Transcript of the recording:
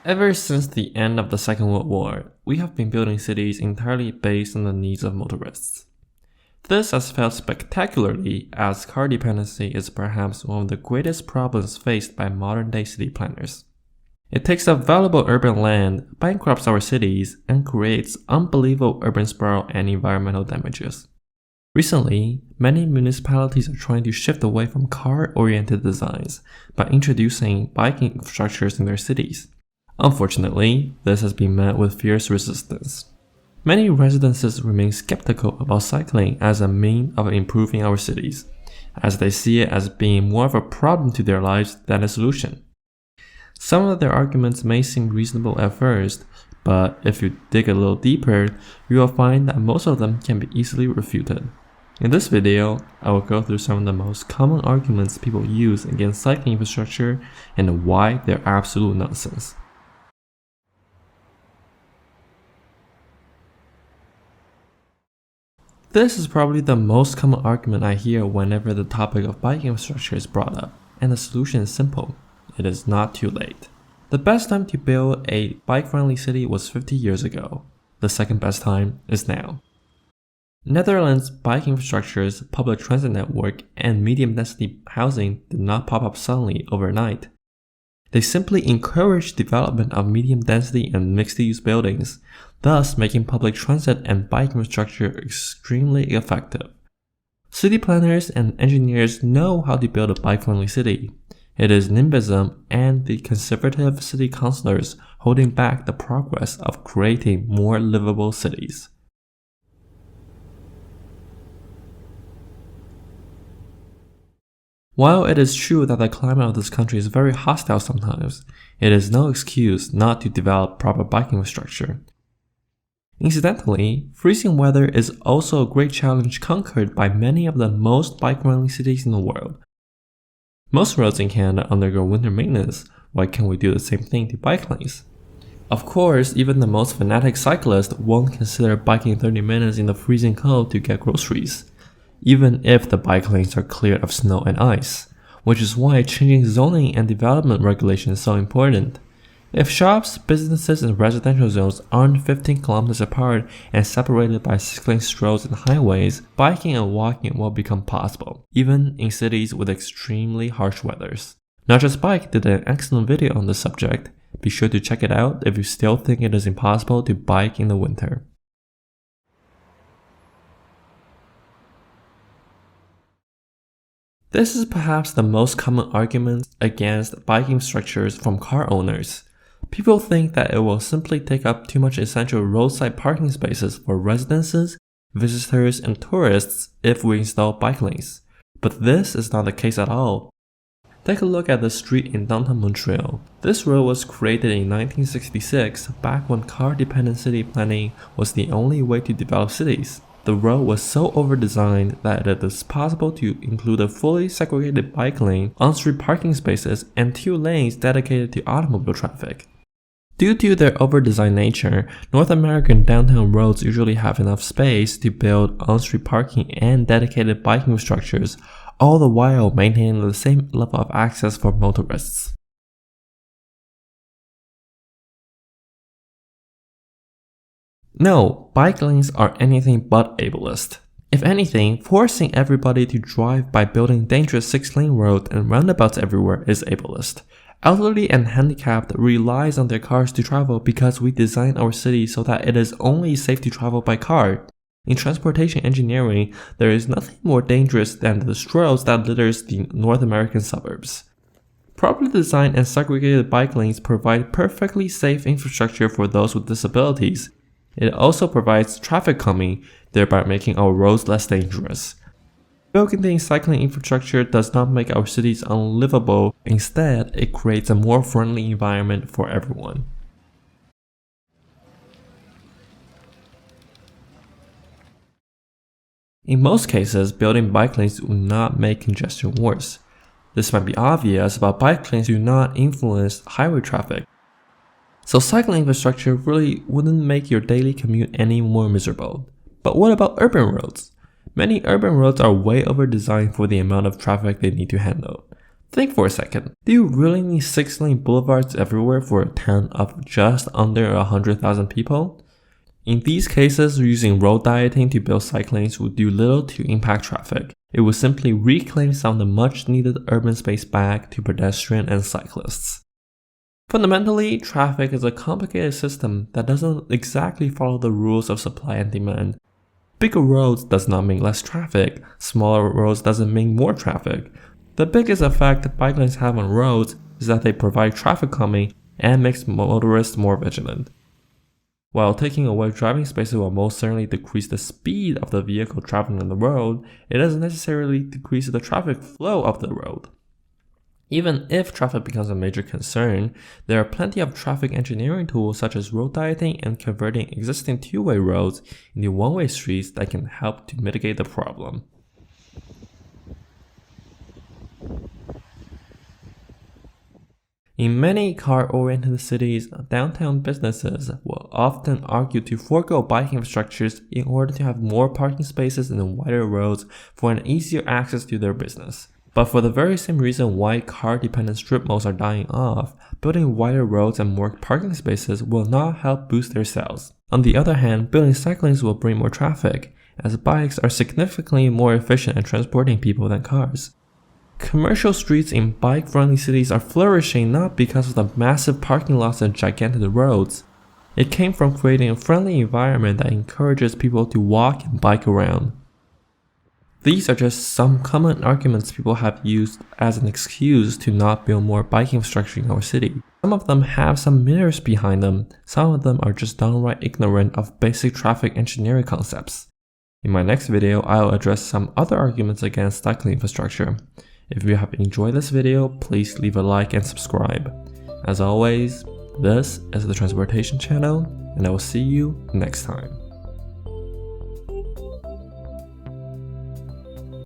Ever since the end of the Second World War, we have been building cities entirely based on the needs of motorists. This has failed spectacularly, as car dependency is perhaps one of the greatest problems faced by modern-day city planners. It takes up valuable urban land, bankrupts our cities, and creates unbelievable urban sprawl and environmental damages. Recently, many municipalities are trying to shift away from car-oriented designs by introducing biking infrastructures in their cities. Unfortunately, this has been met with fierce resistance. Many residents remain skeptical about cycling as a means of improving our cities, as they see it as being more of a problem to their lives than a solution. Some of their arguments may seem reasonable at first, but if you dig a little deeper, you will find that most of them can be easily refuted. In this video, I will go through some of the most common arguments people use against cycling infrastructure and why they're absolute nonsense. This is probably the most common argument I hear whenever the topic of bike infrastructure is brought up, and the solution is simple. It is not too late. The best time to build a bike-friendly city was 50 years ago. The second best time is now. Netherlands' bike infrastructures, public transit network, and medium-density housing did not pop up suddenly overnight. They simply encouraged development of medium-density and mixed-use buildings, thus making public transit and bike infrastructure extremely effective. City planners and engineers know how to build a bike-friendly city. It is NIMBYism and the conservative city councilors holding back the progress of creating more livable cities. While it is true that the climate of this country is very hostile sometimes, it is no excuse not to develop proper bike infrastructure. Incidentally, freezing weather is also a great challenge conquered by many of the most bike-friendly cities in the world. Most roads in Canada undergo winter maintenance. Why can't we do the same thing to bike lanes? Of course, even the most fanatic cyclist won't consider biking 30 minutes in the freezing cold to get groceries, even if the bike lanes are cleared of snow and ice, which is why changing zoning and development regulations is so important. If shops, businesses, and residential zones aren't 15 kilometers apart and separated by cycling roads and highways, biking and walking will become possible, even in cities with extremely harsh weathers. Not Just Bike did an excellent video on this subject. Be sure to check it out if you still think it is impossible to bike in the winter. This is perhaps the most common argument against biking structures from car owners. People think that it will simply take up too much essential roadside parking spaces for residences, visitors, and tourists if we install bike lanes. But this is not the case at all. Take a look at the street in downtown Montreal. This road was created in 1966, back when car-dependent city planning was the only way to develop cities. The road was so over-designed that it is possible to include a fully segregated bike lane, on-street parking spaces, and 2 lanes dedicated to automobile traffic. Due to their over-designed nature, North American downtown roads usually have enough space to build on-street parking and dedicated biking structures, all the while maintaining the same level of access for motorists. No, bike lanes are anything but ableist. If anything, forcing everybody to drive by building dangerous 6-lane roads and roundabouts everywhere is ableist. Elderly and handicapped relies on their cars to travel because we design our city so that it is only safe to travel by car. In transportation engineering, there is nothing more dangerous than the straws that litters the North American suburbs. Properly designed and segregated bike lanes provide perfectly safe infrastructure for those with disabilities. It also provides traffic calming, thereby making our roads less dangerous. Building cycling infrastructure does not make our cities unlivable. Instead, it creates a more friendly environment for everyone. In most cases, building bike lanes will not make congestion worse. This might be obvious, but bike lanes do not influence highway traffic. So cycling infrastructure really wouldn't make your daily commute any more miserable. But what about urban roads? Many urban roads are way over-designed for the amount of traffic they need to handle. Think for a second. Do you really need 6-lane boulevards everywhere for a town of just under 100,000 people? In these cases, using road dieting to build cycle lanes would do little to impact traffic. It would simply reclaim some of the much needed urban space back to pedestrians and cyclists. Fundamentally, traffic is a complicated system that doesn't exactly follow the rules of supply and demand. Bigger roads does not mean less traffic, smaller roads doesn't mean more traffic. The biggest effect bike lanes have on roads is that they provide traffic calming and makes motorists more vigilant. While taking away driving spaces will most certainly decrease the speed of the vehicle traveling on the road, it doesn't necessarily decrease the traffic flow of the road. Even if traffic becomes a major concern, there are plenty of traffic engineering tools such as road dieting and converting existing two-way roads into one-way streets that can help to mitigate the problem. In many car-oriented cities, downtown businesses will often argue to forego bike infrastructures in order to have more parking spaces and wider roads for an easier access to their business. But for the very same reason why car-dependent strip malls are dying off, building wider roads and more parking spaces will not help boost their sales. On the other hand, building cycle lanes will bring more traffic, as bikes are significantly more efficient at transporting people than cars. Commercial streets in bike-friendly cities are flourishing not because of the massive parking lots and gigantic roads. It came from creating a friendly environment that encourages people to walk and bike around. These are just some common arguments people have used as an excuse to not build more bike infrastructure in our city. Some of them have some mirrors behind them, some of them are just downright ignorant of basic traffic engineering concepts. In my next video, I'll address some other arguments against cycling infrastructure. If you have enjoyed this video, please leave a like and subscribe. As always, this is the Transportation Channel, and I will see you next time.